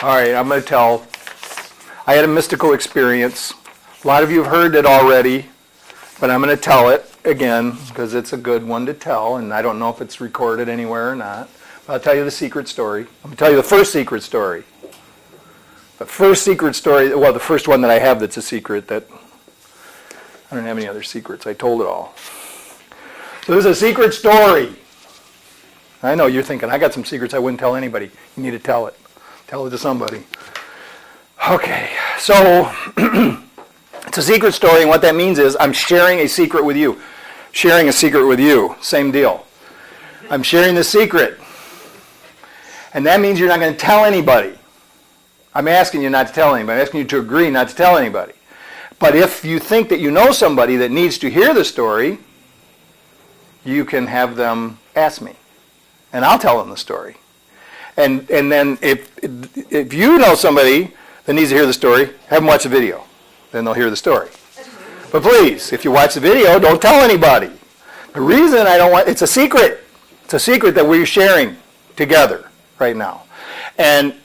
All right, I'm going to tell. I had a mystical experience. A lot of you have heard it already, but I'm going to tell it again because it's a good one to tell, and I don't know if it's recorded anywhere or not. But I'll tell you the secret story. I'm going to tell you the first secret story. The first secret story, well, the first one that I have that's a secret that I don't have any other secrets. I told it all. So this is a secret story. I know you're thinking, I got some secrets I wouldn't tell anybody. You need to tell it. Tell it to somebody. Okay, so it's a secret story, and what that means is I'm sharing a secret with you. Sharing a secret with you. Same deal. I'm sharing the secret. And that means you're not going to tell anybody. I'm asking you not to tell anybody. I'm asking you to agree not to tell anybody. But if you think that you know somebody that needs to hear the story, you can have them ask me. And I'll tell them the story. And then if you know somebody that needs to hear the story, have them watch the video. Then they'll hear the story. But please, if you watch the video, don't tell anybody. The reason I don't want, it's a secret. It's a secret that we're sharing together right now. And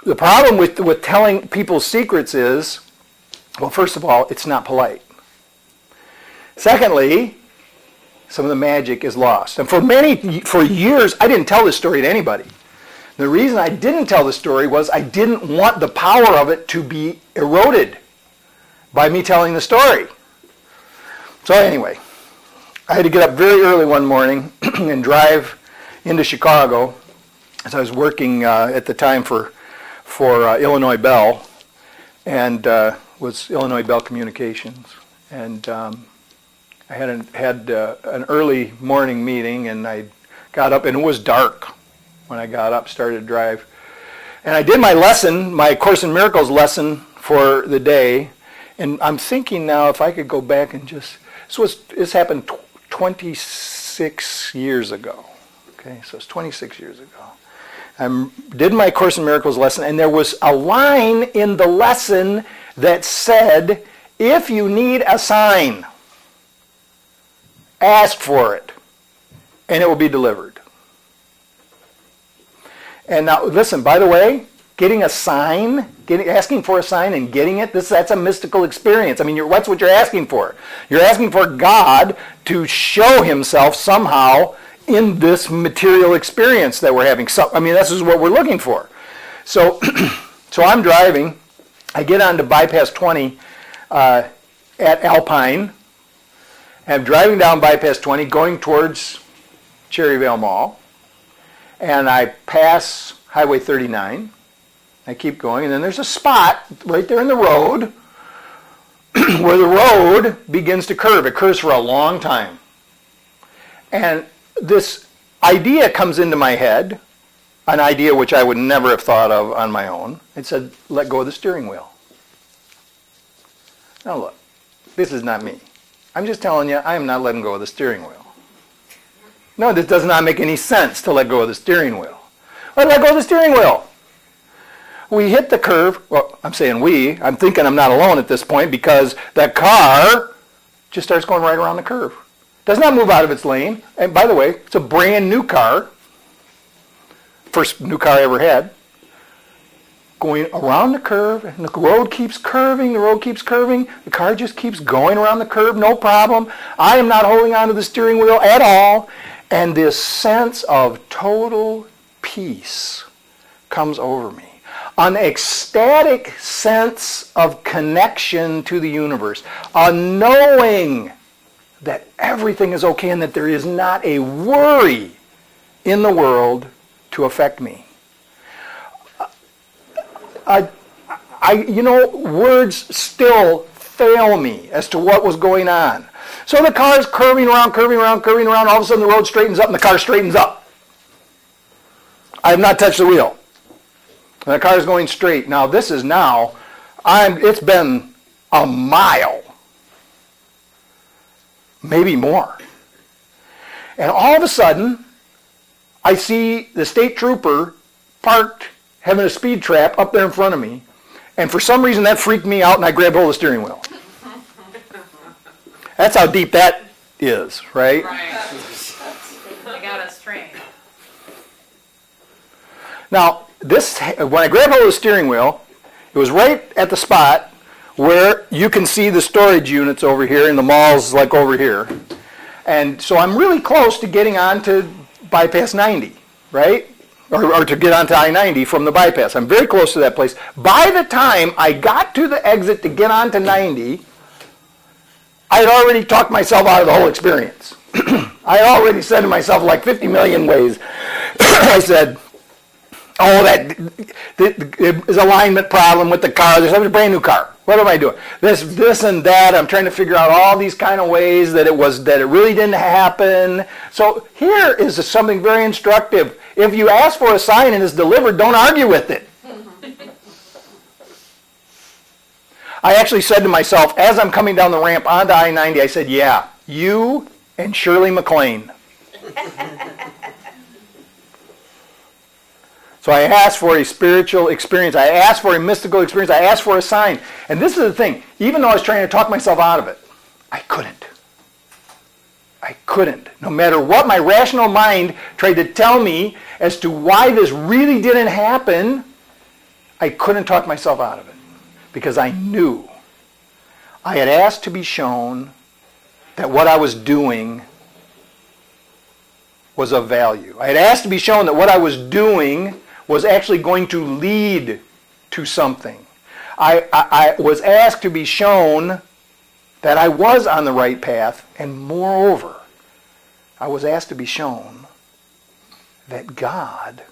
the problem with telling people secrets is, well, first of all, it's not polite. Secondly, some of the magic is lost. And for years, I didn't tell this story to anybody. The reason I didn't tell the story was I didn't want the power of it to be eroded by me telling the story. So anyway, I had to get up very early one morning and drive into Chicago, as I was working at the time for Illinois Bell, and was Illinois Bell Communications. And I had an early morning meeting, and I got up, and it was dark when I got up, started to drive. And I did my lesson, my Course in Miracles lesson for the day, and I'm thinking now if I could go back and just, this happened 26 years ago. Okay, so it's 26 years ago. I did my Course in Miracles lesson, and there was a line in the lesson that said, if you need a sign, ask for it, and it will be delivered. And now, listen, by the way, getting a sign, asking for a sign and getting it, that's a mystical experience. I mean, what's what you're asking for? You're asking for God to show himself somehow in this material experience that we're having. So, I mean, this is what we're looking for. So, so I'm driving. I get onto bypass 20 at Alpine. I'm driving down bypass 20, going towards Cherryvale Mall. And I pass Highway 39. I keep going, and then there's a spot right there in the road where the road begins to curve. It curves for a long time. And this idea comes into my head, an idea which I would never have thought of on my own. It said, let go of the steering wheel. Now look, this is not me. I'm just telling you, I am not letting go of the steering wheel. No, this does not make any sense to let go of the steering wheel. Let go of the steering wheel. We hit the curve. Well, I'm saying we. I'm thinking I'm not alone at this point because that car just starts going right around the curve. Does not move out of its lane. And by the way, it's a brand new car. First new car I ever had. Going around the curve, and the road keeps curving, the road keeps curving. The car just keeps going around the curve, no problem. I am not holding on to the steering wheel at all. And this sense of total peace comes over me. An ecstatic sense of connection to the universe. A knowing that everything is okay and that there is not a worry in the world to affect me. Words still fail me as to what was going on. So the car is curving around. All of a sudden the road straightens up and the car straightens up. I have not touched the wheel. And the car is going straight. Now this is it's been a mile. Maybe more. And all of a sudden, I see the state trooper parked, having a speed trap up there in front of me. And for some reason that freaked me out and I grabbed hold of the steering wheel. That's how deep that is, right? Right. I got us trained. Now, when I grabbed hold of the steering wheel, it was right at the spot where you can see the storage units over here and the mall's like over here. And so I'm really close to getting onto bypass 90, right? Or to get onto I-90 from the bypass. I'm very close to that place. By the time I got to the exit to get onto 90, I had already talked myself out of the whole experience. I had already said to myself like 50 million ways. I said, oh, that is alignment problem with the car. There's a brand new car. What am I doing? This and that. I'm trying to figure out all these kind of ways that it really didn't happen. So here is something very instructive. If you ask for a sign and it's delivered, don't argue with it. I actually said to myself, as I'm coming down the ramp onto I-90, I said, yeah, you and Shirley MacLaine. So I asked for a spiritual experience. I asked for a mystical experience. I asked for a sign. And this is the thing. Even though I was trying to talk myself out of it, I couldn't. I couldn't. No matter what my rational mind tried to tell me as to why this really didn't happen, I couldn't talk myself out of it. Because I knew I had asked to be shown that what I was doing was of value. I had asked to be shown that what I was doing was actually going to lead to something. I was asked to be shown that I was on the right path, and moreover, I was asked to be shown that God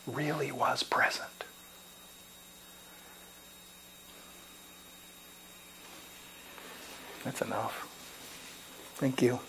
really was present. That's enough. Thank you.